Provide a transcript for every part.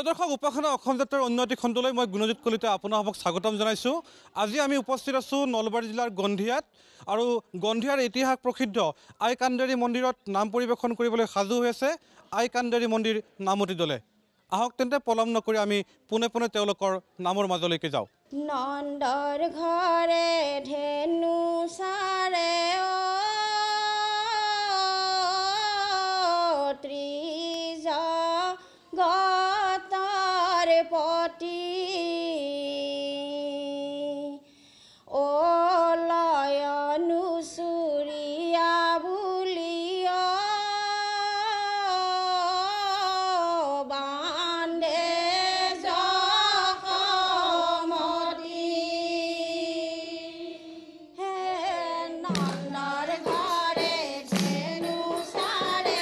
প্ৰিয় দৰ্শক উপাসনা অসম যাত্ৰাৰ উন্নতি খণ্ডলৈ মই গুণজিৎ কলিতা আপোনালোকক স্বাগতম জনাইছোঁ। আজি আমি উপস্থিত আছোঁ নলবাৰী জিলাৰ গন্ধিয়াত আৰু গন্ধিয়াৰ ইতিহাস প্ৰসিদ্ধ আই কান্দেৰী মন্দিৰত নাম পৰিৱেশন কৰিবলৈ সাজু হৈ আছে আই কান্দেৰী মন্দিৰ নামতি দলে। আহক তেন্তে পলম নকৰি আমি পোনে পোনে তেওঁলোকৰ নামৰ মাজলৈকে যাওঁ। নন্দৰ ঘৰে ধেনু চাৰে গতাৰ পতি লয়নু চুৰিয়া বুলিয় বান্ধে জখমতি হে নন্দৰ ঘৰে ধেনু চাৰে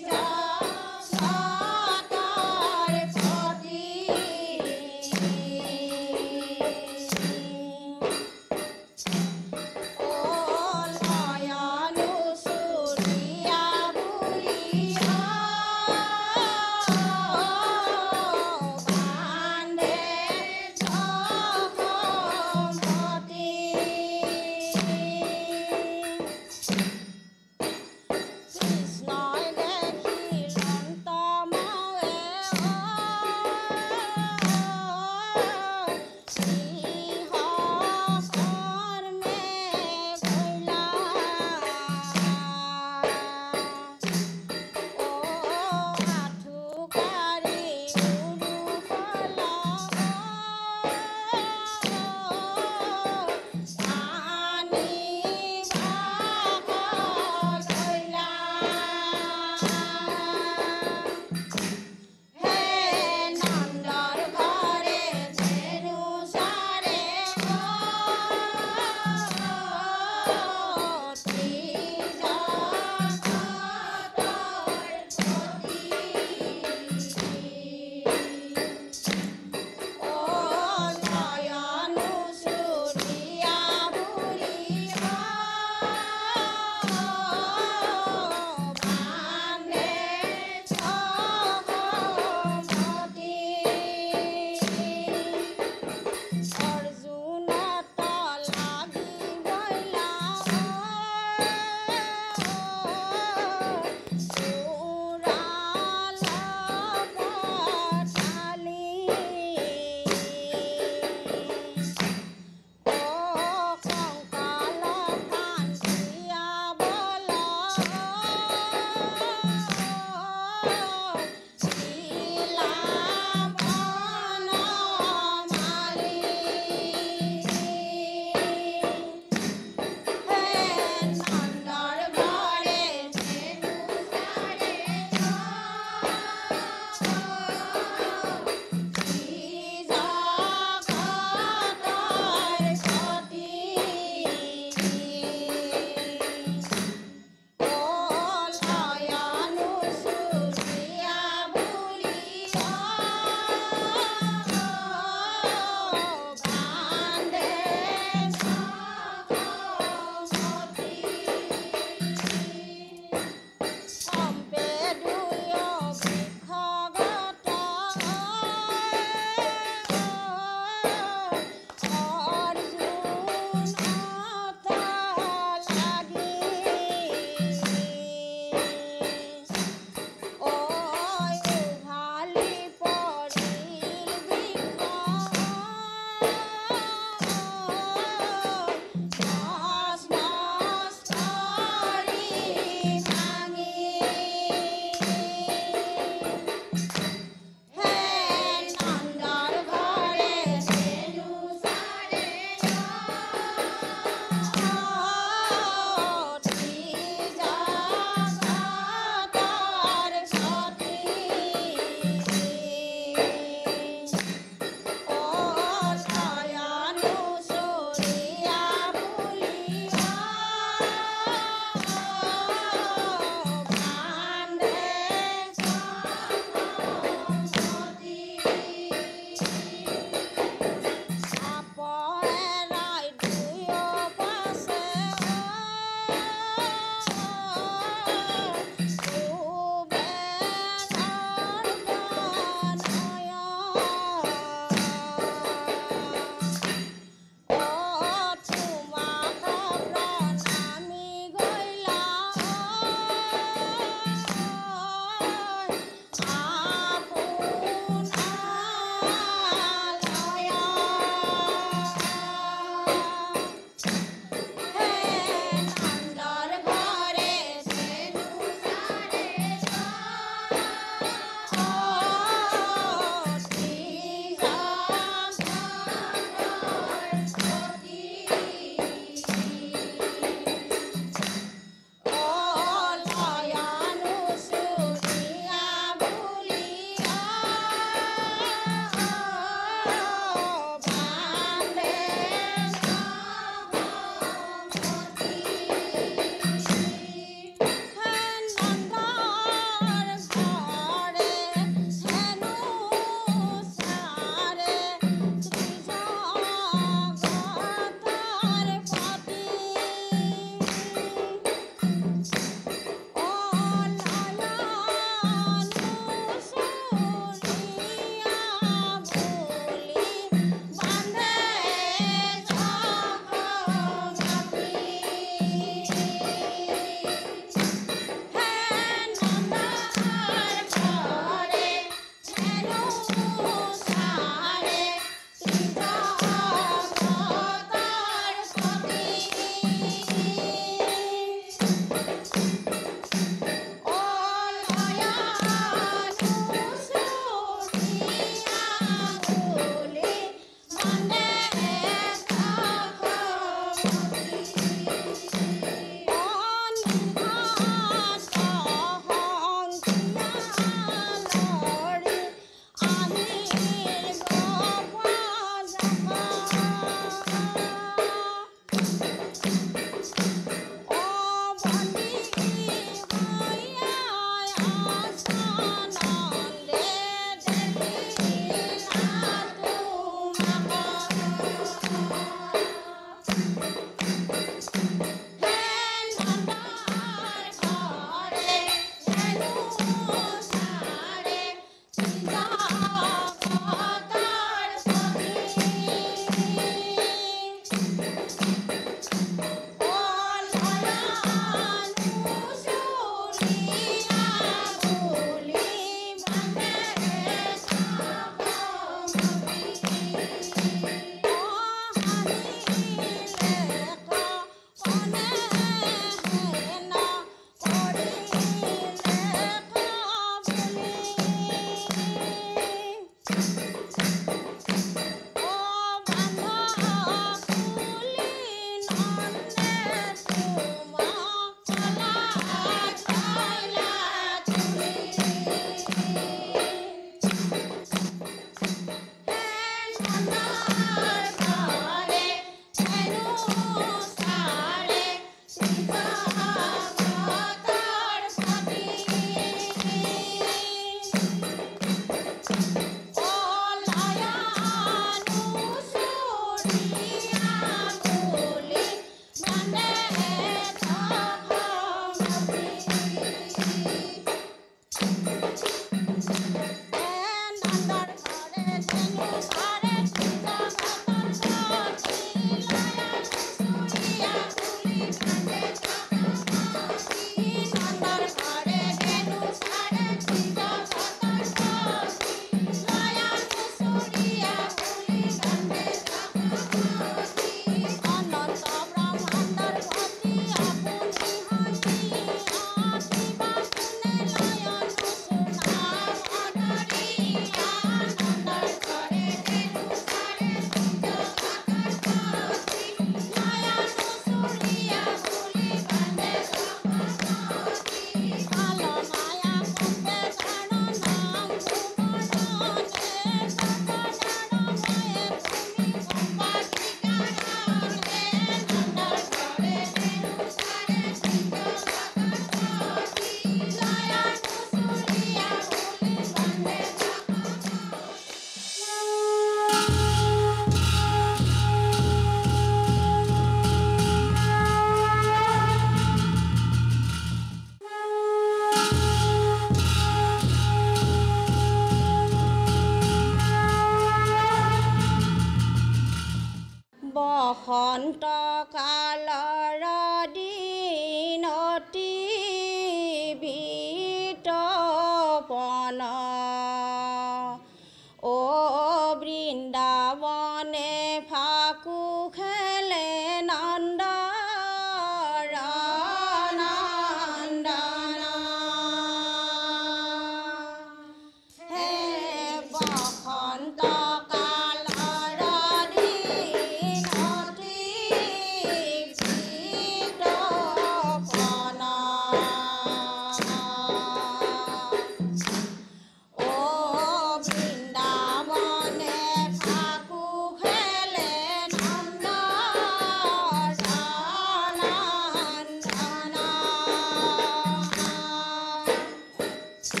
ফাকু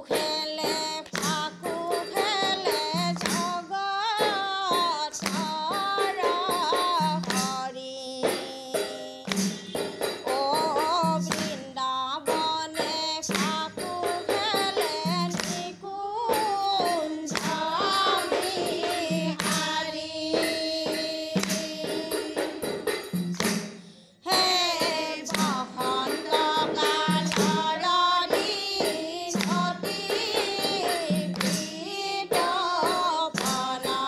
খেলে জগতৰ হৰি অ বৃন্দাবনে ফাকু খেলে নিকুঞ্জ বিহাৰী হে বসন্ত কালৰ দিনতি বিতপনা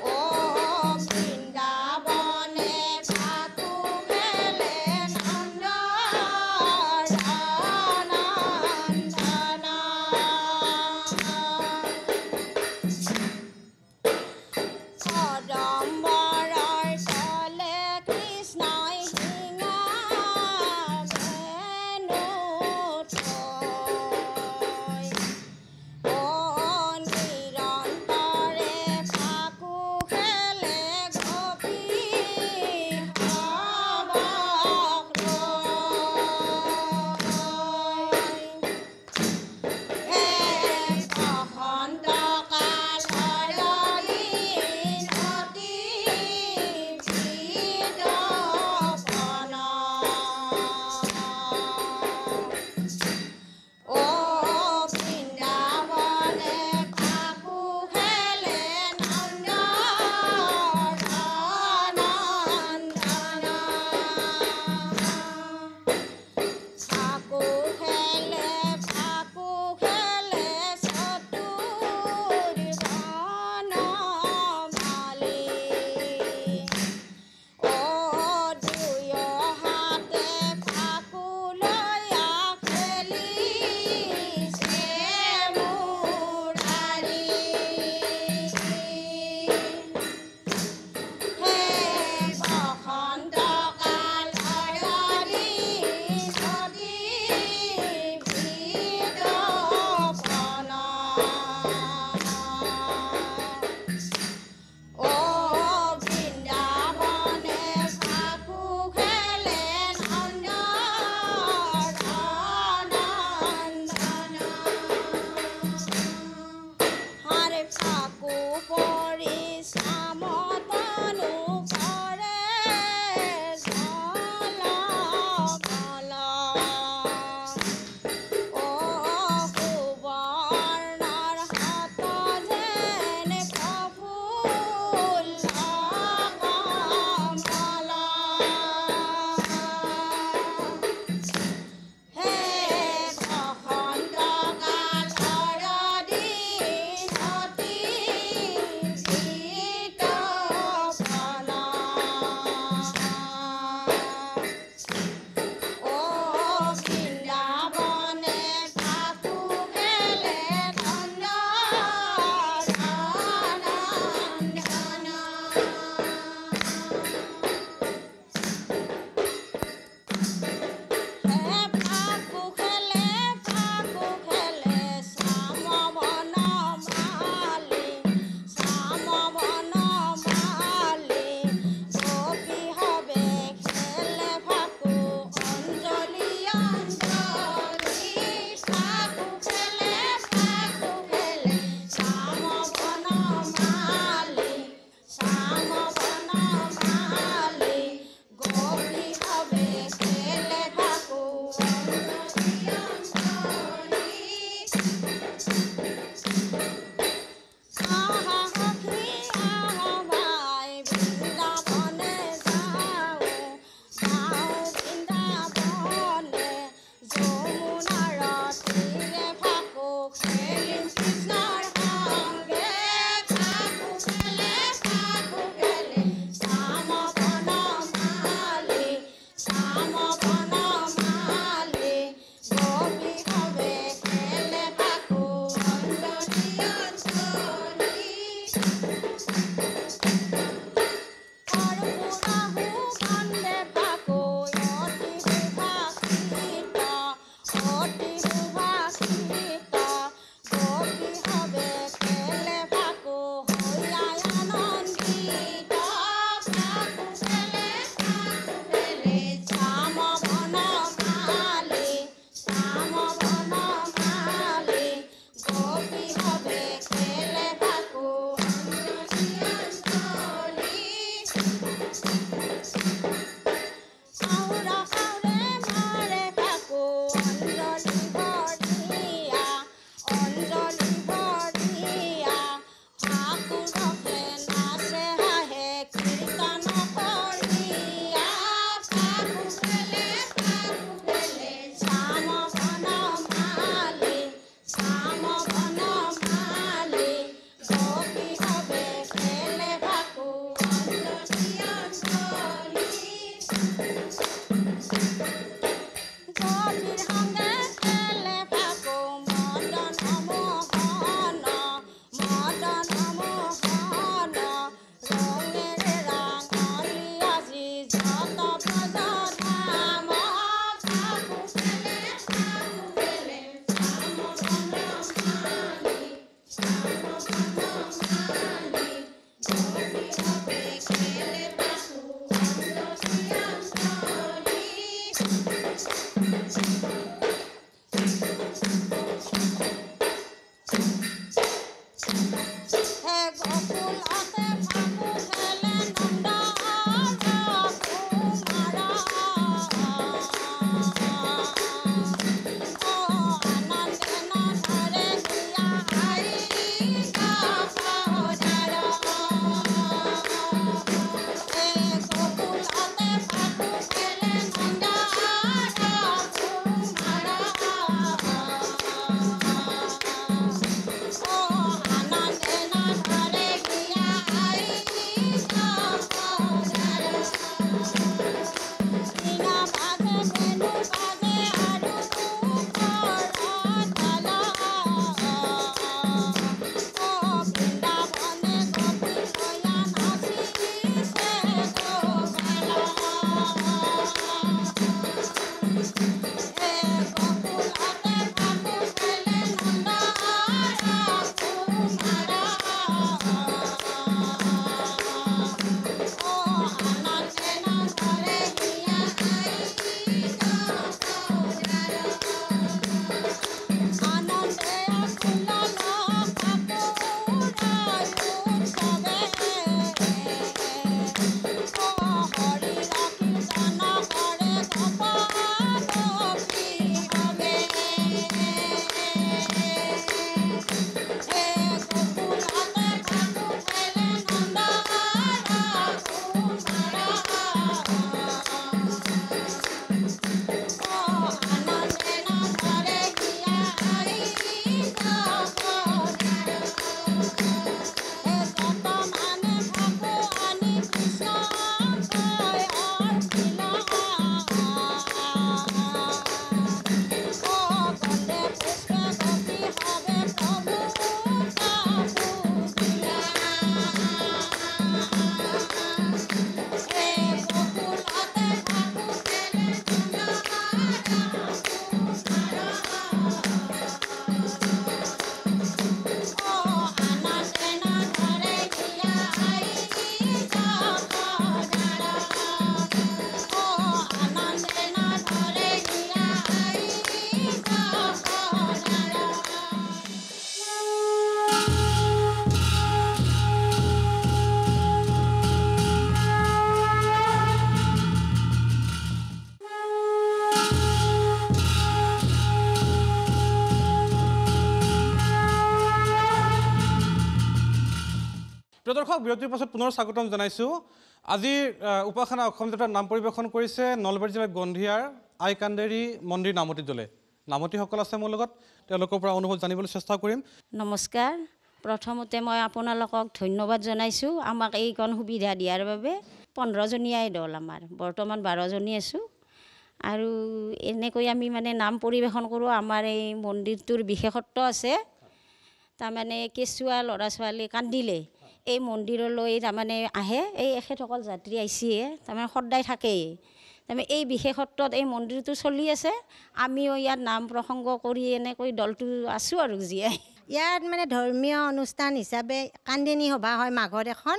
অ বৃন্দাবনে ফাকু খেলে নন্দনন্দনা কদম্বৰৰ তলে কৃষ্ণই শিঙা ধেনু থৈ অ নিৰন্তৰে ফাকু খেলে গোপী সৱক লৈ বসন্ত কালৰ দিনতি বিতপনা অ বৃন্দাবনে ফাকু খেলে নন্দনন্দনা ফাকু খেলে চতুৰ্বনমালী অ দুয়ো হাতে ফাকু লৈয়া খেলিছে মুৰাৰী হে বসন্ত কালৰ দিনতি বিতপনা অ বৃন্দাবনে ফাকু খেলে নন্দনন্দনা হাৰে ফাকু পৰি চামতনু কৰে ঝলমল অ সুবৰ্ণৰ হাত যেন প্ৰফুল্ল কমল হে বসন্ত কালৰ দিনতি বিতপনা অ বৃন্দাবনে ফাকু খেলে নন্দনন্দনা হে ফাকু খেলে শ্যামবনমালী গোপী হবে খেলে ফাকু অঞ্জলি অঞ্জলি ফাকু খেলে শ্যামবনমালী গোপী হবে খেলে ফাকু অঞ্জলি আহা সখী আহা ভাই বৃন্দাবনে যাওঁ বৃন্দাবনে যমুনাৰ তীৰে ফাকু খেলিম কৃষ্ণৰ সংগে ফাকু খেলে শ্যামবনমালী গোপী হবে খেলে ফাকু অঞ্জলি অঞ্জলি কৰ্পূৰাহু কান্দে ফাকু অতি সুভাষিত গোপী হবে খেলে ফাকু হৈয়াই আনন্দিত ফাকু খেলে হাওৰা হাওৰে মাৰে ফাকু অঞ্জলি ভৰিয়া ফাকু ৰখে নাচে হাঁহে কীৰ্তন কৰিয়া ফাকু খেলে শ্যাম বনমালী গোপী হবে খেলে ফাকু অঞ্জলি গভীর সঙ্গে খেলে ফাকু মদন মোহন রঙের রাঙালি আজি যত ব্রজধাম ফাকু খেলে গোপী হবে খেলে ফাকু হে গোকুল আছে ফাকু খেলে নন্দ কুমার ও আনন্দে নধরে দিয়া আই গাভোদার হে গোকুল আছে ফাকু খেলে নন্দ কুমার ও আনন্দে নধরে দিয়া আই গাভোদার বিনা বাজে বেনু বাজে আৰু করতাল ও বৃন্দাবনে গোপী লয়া নাচিছে গোপাল হে গোকুলতে ফাকু খেলে নন্দ কুমার ও আনন্দে নধরে দিয়া আই গাভোদার আনন্দে ফুলল ফাকুরার উৎসবে ও হরি কীর্তন করে গোপী হবে হে গোকুলতে ফাকু খেলে নন্দ কুমার ও আনন্দে নধরে দিয়া আই গাভোদার হে যত মানে ফাকু আনি কৃষ্ণ কয় অর্পিল ও গন্ধে পুষ্পে গোপী হবে প্রভু কাপুদিলা হে গোকুলতে ফাকু খেলে নন্দ ও আনন্দে নধরে দিয়া আই গাভোদার ও আনন্দে নধরে দিয়া আই প্ৰিয় দৰ্শক বিৰতিৰ পাছত পুনৰ স্বাগতম জনাইছোঁ আজিৰ উপাসনা অসম যাত্ৰাৰ নাম পৰিৱেশন কৰিছে নলবাৰী জিলাৰ গন্ধিয়াৰ আই কান্দেৰী মন্দিৰ নামতি দলে নামতিসকল আছে মোৰ লগত তেওঁলোকৰ পৰা অনুভৱ জানিবলৈ চেষ্টা কৰিম নমস্কাৰ প্ৰথমতে মই আপোনালোকক ধন্যবাদ জনাইছোঁ আমাক এইকণ সুবিধা দিয়াৰ বাবে 15জনীয়াই দল আমাৰ বৰ্তমান 12জনী আছোঁ আৰু এনেকৈ আমি মানে নাম পৰিৱেশন কৰোঁ আমাৰ এই মন্দিৰটোৰ বিশেষত্ব আছে তাৰমানে কেঁচুৱা ল'ৰা ছোৱালী কান্দিলে এই মন্দিৰলৈ তাৰমানে আহে এই এখেতসকল যাত্ৰী আহিছে তাৰমানে সদায় থাকেই তাৰমানে এই বিশেষত্বত এই মন্দিৰটো চলি আছে আমিও ইয়াত নাম প্ৰসংগ কৰি এনেকৈ দলটো আছোঁ আৰু জীয়াই ইয়াত মানে ধৰ্মীয় অনুষ্ঠান হিচাপে কান্দিনী সভা হয় মাঘৰ এখন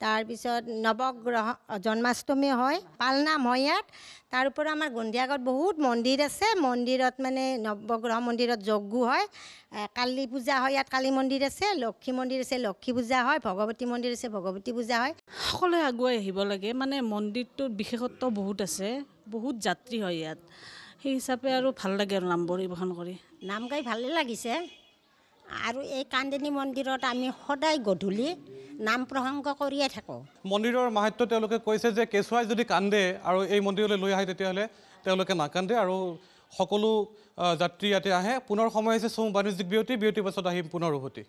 তাৰপিছত নৱগ্ৰহ জন্মাষ্টমী হয়, পালনাম হয় ইয়াত। তাৰ উপৰি আমাৰ গণ্ডিয়াগত বহুত মন্দিৰ আছে। মন্দিৰত মানে নৱগ্ৰহ মন্দিৰত যজ্ঞ হয়, কালী পূজা হয়, ইয়াত কালী মন্দিৰ আছে, লক্ষী মন্দিৰ আছে, লক্ষী পূজা হয়, ভগৱতী মন্দিৰ আছে, ভগৱতী পূজা হয়। সকলোৱে আগুৱাই আহিব লাগে। মানে মন্দিৰটোত বিশেষত্ব বহুত আছে, বহুত যাত্ৰী হয় ইয়াত, সেই হিচাপে আৰু ভাল লাগে আৰু নাম পৰিৱেশন কৰি। নাম গাই ভালেই লাগিছে। আৰু এই কান্দিনী মন্দিৰত আমি সদায় গধূলি নাম প্ৰসংগ কৰিয়ে থাকোঁ। মন্দিৰৰ মাহাত্য তেওঁলোকে কৈছে যে কেঁচুৱাই যদি কান্দে আৰু এই মন্দিৰলৈ লৈ আহে তেতিয়াহ'লে তেওঁলোকে নাকান্দে আৰু সকলো যাত্ৰী ইয়াতে আহে। পুনৰ সময় হৈছে চমু বাণিজ্যিক বিৰতিৰ পাছত আহিম পুনৰ উভতি।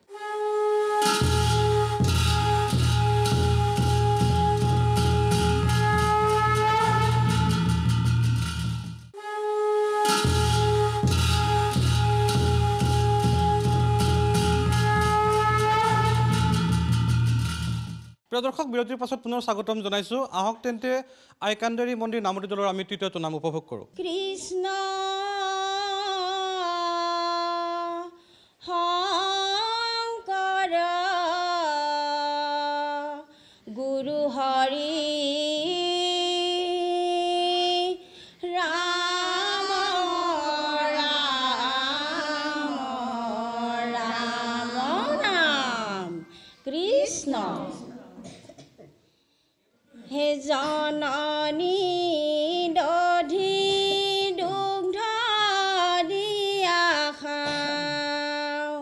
প্ৰিয় দৰ্শক, বিৰতিৰ পাছত পুনৰ স্বাগতম জনাইছোঁ। আহক তেন্তে আইকান্দেৰী মন্দিৰ নামতি দলৰ আমি তৃতীয়টো নাম উপভোগ কৰোঁ। কৃষ্ণ শংকৰ গুৰু হৰি ৰাম ৰাম ৰাম ৰাম কৃষ্ণ হে জননী দধি দুগ্ধ দিয়া খাওঁ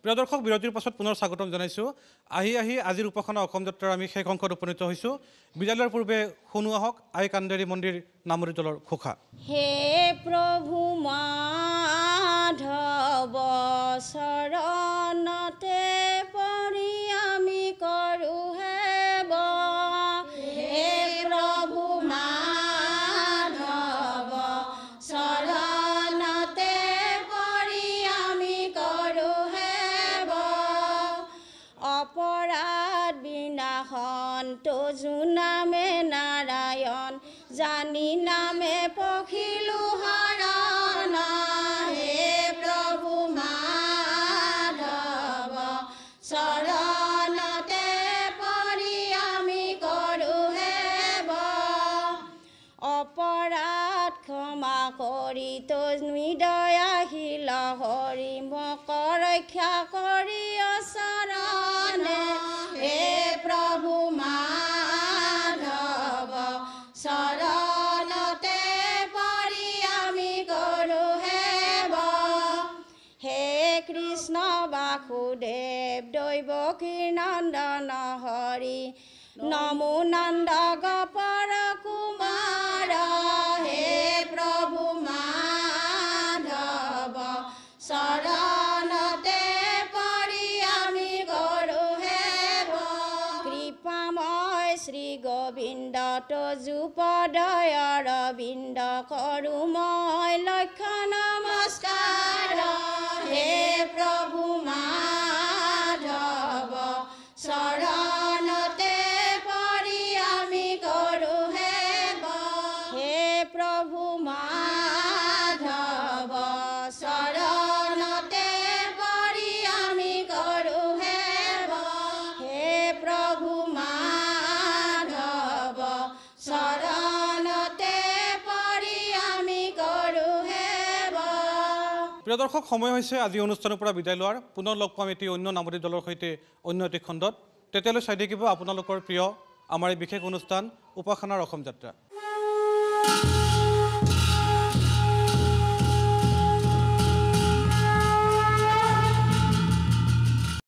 প্ৰিয় দৰ্শক বিৰতিৰ পাছত পুনৰ স্বাগতম জনাইছোঁ আহি আজিৰ উপাসনা অসম যাত্ৰাৰ আমি শেষ অংশত উপনীত হৈছোঁ বিদ্যালয়ৰ পূৰ্বে শুনোৱা হওক আই কান্দেৰী মন্দিৰ নামৰি দলৰ ঘোষা হে প্ৰভু মাধৱ চৰণতে পৰি আমি কৰোঁ হেব হে প্ৰভু মাধৱ চৰণতে পৰি আমি কৰোঁ হেব অপৰাধ বিনাশন তজু নামে নাৰায়ণ জানি নামে পখিলো হৰণ হে প্ৰভু মাধৱ চৰণতে পৰি আমি কৰোঁ হেব অপৰাধ ক্ষমা কৰি তুমি দয়াশীল হৰি মোক ৰক্ষা কৰি চৰণে হে প্ৰভু মাধৱ চৰণতে পৰি আমি কৰোঁ হেব হে কৃষ্ণ বাসুদেৱ দৈৱকী নন্দন হৰি নমো নন্দ গোপৰ কুমাৰ হে প্ৰভু মাধৱ চৰণতে পৰি আমি কৰোঁ হেব কৃপাময় শ্ৰী গোবিন্দ তজু পদয়ৰ বিন্দ কৰোঁ মই লক্ষ্য নমস্কাৰ হে প্ৰভু মাধৱ চৰণতে পৰি আমি কৰোঁ হেব হে প্ৰভু মাধৱ চৰণতে পৰি আমি কৰোঁ হেব হে প্ৰভু মাধৱ চৰণতে পৰি আমি কৰোঁ হেব প্ৰিয় দৰ্শক সময় হৈছে আজি অনুষ্ঠানৰ পৰা বিদায় লোৱাৰ পুনৰ লগ পাম এটি অন্য নামতি দলৰ সৈতে অন্য এটি খণ্ডত তেতিয়ালৈ চাই থাকিব আপোনালোকৰ প্ৰিয় আমাৰ এই বিশেষ অনুষ্ঠান উপাসনাৰ অসম যাত্ৰা